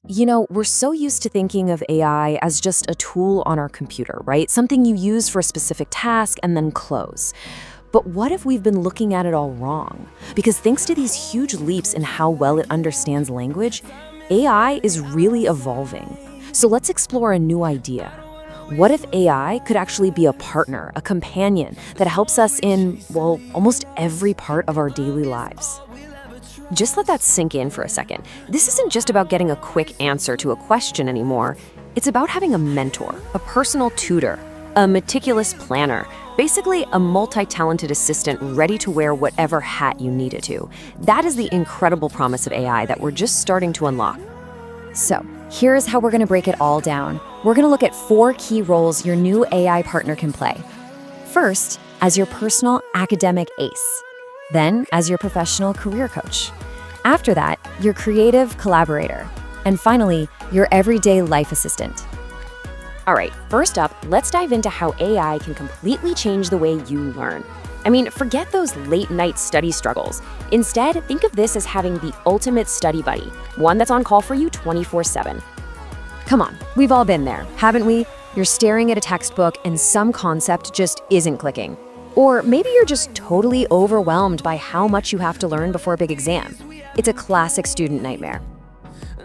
We're so used to thinking of AI as just a tool on our computer, right? Something you use for a specific task and then close. But what if we've been looking at it all wrong? Because thanks to these huge leaps in how well it understands language, AI is really evolving. So let's explore a new idea. What if AI could actually be a partner, a companion that helps us in, well, almost every part of our daily lives? Just let that sink in for a second. This isn't just about getting a quick answer to a question anymore. It's about having a mentor, a personal tutor, a meticulous planner, basically a multi-talented assistant ready to wear whatever hat you need it to. That is the incredible promise of AI that we're just starting to unlock. So, here's how we're going to break it all down. We're going to look at 4 key roles your new AI partner can play. First, as your personal academic ace. Then, as your professional career coach. After that, your creative collaborator. And finally, your everyday life assistant. All right, first up, let's dive into how AI can completely change the way you learn. Forget those late-night study struggles. Instead, think of this as having the ultimate study buddy, one that's on call for you 24/7. Come on, we've all been there, haven't we? You're staring at a textbook and some concept just isn't clicking. Or maybe you're just totally overwhelmed by how much you have to learn before a big exam. It's a classic student nightmare.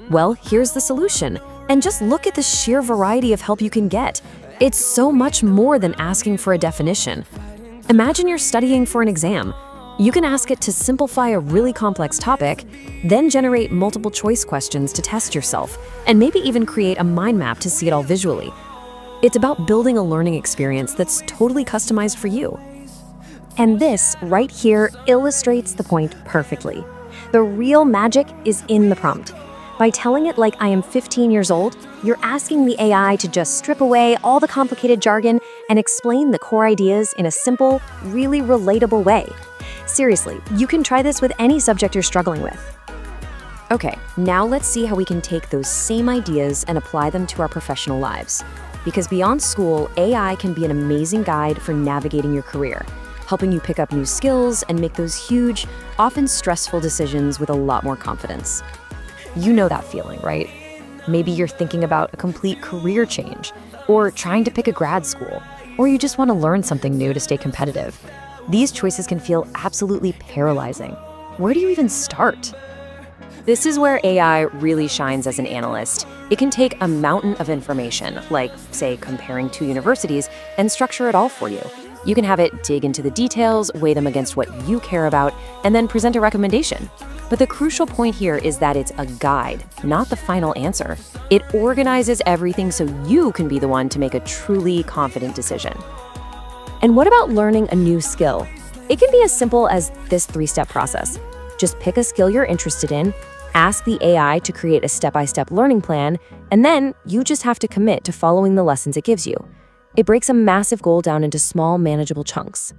Well, here's the solution. And just look at the sheer variety of help you can get. It's so much more than asking for a definition. Imagine you're studying for an exam. You can ask it to simplify a really complex topic, then generate multiple choice questions to test yourself, and maybe even create a mind map to see it all visually. It's about building a learning experience that's totally customized for you. And this right here illustrates the point perfectly. The real magic is in the prompt. By telling it like I am 15 years old, you're asking the AI to just strip away all the complicated jargon and explain the core ideas in a simple, really relatable way. Seriously, you can try this with any subject you're struggling with. Okay, now let's see how we can take those same ideas and apply them to our professional lives. Because beyond school, AI can be an amazing guide for navigating your career, helping you pick up new skills and make those huge, often stressful decisions with a lot more confidence. You know that feeling, right? Maybe you're thinking about a complete career change, or trying to pick a grad school, or you just want to learn something new to stay competitive. These choices can feel absolutely paralyzing. Where do you even start? This is where AI really shines as an analyst. It can take a mountain of information, like, say, comparing 2 universities, and structure it all for you. You can have it dig into the details, weigh them against what you care about, and then present a recommendation. But the crucial point here is that it's a guide, not the final answer. It organizes everything so you can be the one to make a truly confident decision. And what about learning a new skill? It can be as simple as this 3-step process. Just pick a skill you're interested in, ask the AI to create a step-by-step learning plan, and then you just have to commit to following the lessons it gives you. It breaks a massive goal down into small, manageable chunks.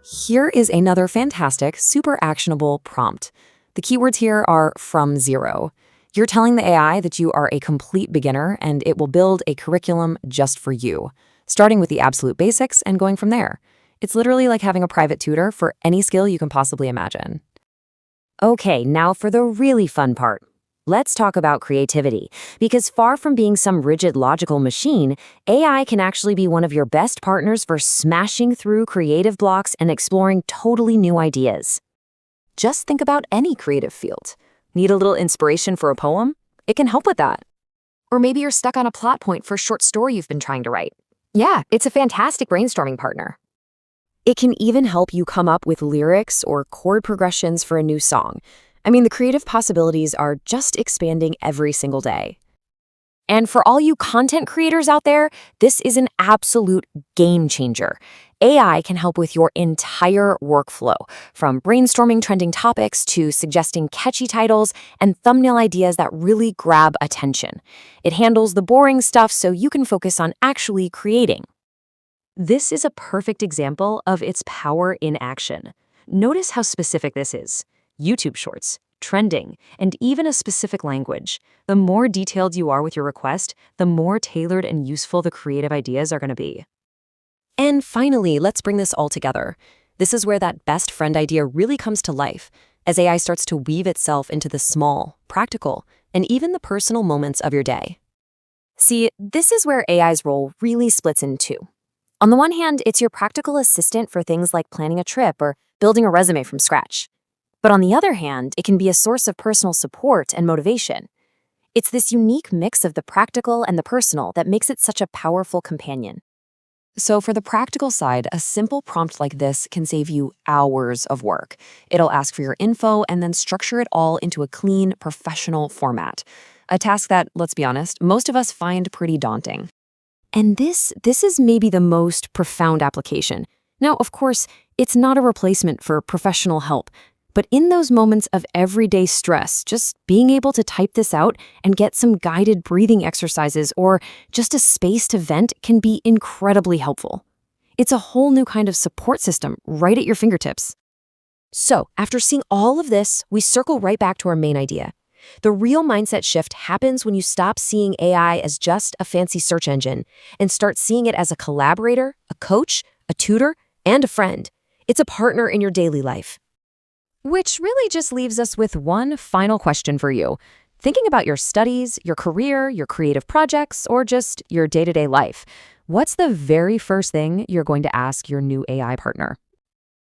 Here is another fantastic, super actionable prompt. The keywords here are from zero. You're telling the AI that you are a complete beginner and it will build a curriculum just for you, starting with the absolute basics and going from there. It's literally like having a private tutor for any skill you can possibly imagine. Okay, now for the really fun part. Let's talk about creativity, because far from being some rigid logical machine, AI can actually be one of your best partners for smashing through creative blocks and exploring totally new ideas. Just think about any creative field. Need a little inspiration for a poem? It can help with that. Or maybe you're stuck on a plot point for a short story you've been trying to write. Yeah, it's a fantastic brainstorming partner. It can even help you come up with lyrics or chord progressions for a new song. The creative possibilities are just expanding every single day. And for all you content creators out there, this is an absolute game changer. AI can help with your entire workflow, from brainstorming trending topics to suggesting catchy titles and thumbnail ideas that really grab attention. It handles the boring stuff so you can focus on actually creating. This is a perfect example of its power in action. Notice how specific this is. YouTube Shorts, trending, and even a specific language. The more detailed you are with your request, the more tailored and useful the creative ideas are going to be. And finally, let's bring this all together. This is where that best friend idea really comes to life, as AI starts to weave itself into the small, practical, and even the personal moments of your day. See, this is where AI's role really splits in two. On the one hand, it's your practical assistant for things like planning a trip or building a resume from scratch. But on the other hand, it can be a source of personal support and motivation. It's this unique mix of the practical and the personal that makes it such a powerful companion. So for the practical side, a simple prompt like this can save you hours of work. It'll ask for your info and then structure it all into a clean, professional format. A task that, let's be honest, most of us find pretty daunting. And this is maybe the most profound application. Now, of course, it's not a replacement for professional help, but in those moments of everyday stress, just being able to type this out and get some guided breathing exercises or just a space to vent can be incredibly helpful. It's a whole new kind of support system right at your fingertips. So, after seeing all of this, we circle right back to our main idea. The real mindset shift happens when you stop seeing AI as just a fancy search engine and start seeing it as a collaborator, a coach, a tutor, and a friend. It's a partner in your daily life. Which really just leaves us with one final question for you. Thinking about your studies, your career, your creative projects, or just your day-to-day life, what's the very first thing you're going to ask your new AI partner?